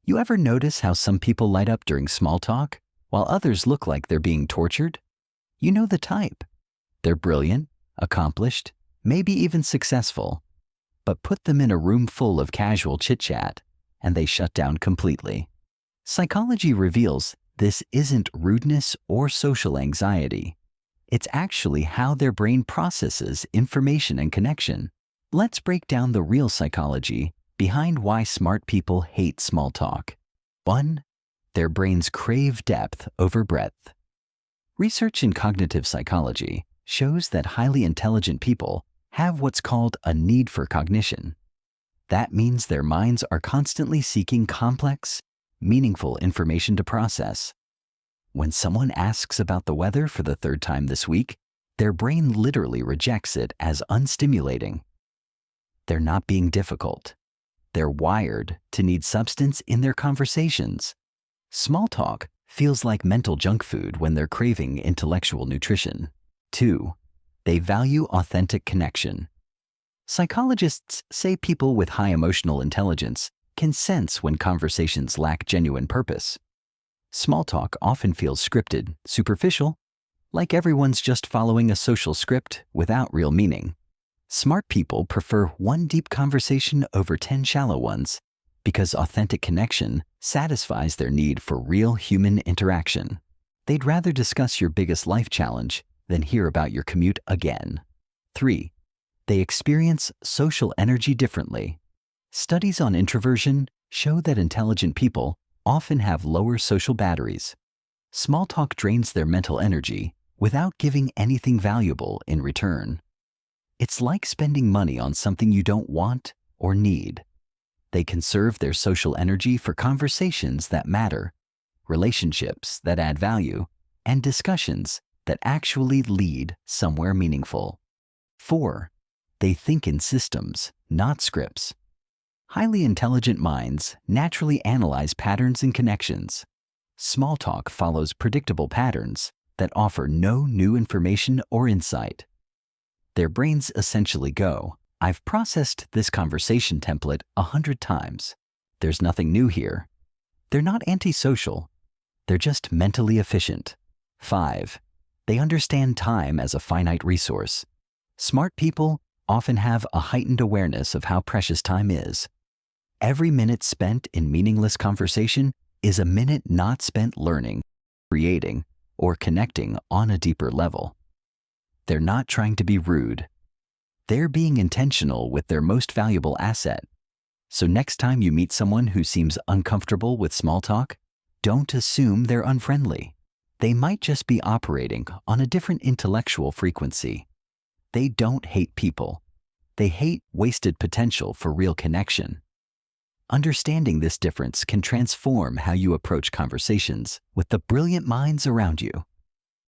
You ever notice how some people light up during small talk, while others look like they're being tortured? You know the type. They're brilliant, accomplished, maybe even successful, but put them in a room full of casual chit-chat, and they shut down completely. Psychology reveals this isn't rudeness or social anxiety. It's actually how their brain processes information and connection. Let's break down the real psychology behind why smart people hate small talk. 1. Their brains crave depth over breadth. Research in cognitive psychology shows that highly intelligent people have what's called a need for cognition. That means their minds are constantly seeking complex, meaningful information to process. When someone asks about the weather for the third time this week, their brain literally rejects it as unstimulating. They're not being difficult. They're wired to need substance in their conversations. Small talk feels like mental junk food when they're craving intellectual nutrition. 2. They value authentic connection. Psychologists say people with high emotional intelligence can sense when conversations lack genuine purpose. Small talk often feels scripted, superficial, like everyone's just following a social script without real meaning. Smart people prefer one deep conversation over 10 shallow ones because authentic connection satisfies their need for real human interaction. They'd rather discuss your biggest life challenge than hear about your commute again. 3. They experience social energy differently. Studies on introversion show that intelligent people often have lower social batteries. Small talk drains their mental energy without giving anything valuable in return. It's like spending money on something you don't want or need. They conserve their social energy for conversations that matter, relationships that add value, and discussions that actually lead somewhere meaningful. 4. They think in systems, not scripts. Highly intelligent minds naturally analyze patterns and connections. Small talk follows predictable patterns that offer no new information or insight. Their brains essentially go, "I've processed this conversation template 100 times. There's nothing new here." They're not antisocial. They're just mentally efficient. 5. They understand time as a finite resource. Smart people often have a heightened awareness of how precious time is. Every minute spent in meaningless conversation is a minute not spent learning, creating, or connecting on a deeper level. They're not trying to be rude. They're being intentional with their most valuable asset. So next time you meet someone who seems uncomfortable with small talk, don't assume they're unfriendly. They might just be operating on a different intellectual frequency. They don't hate people. They hate wasted potential for real connection. Understanding this difference can transform how you approach conversations with the brilliant minds around you.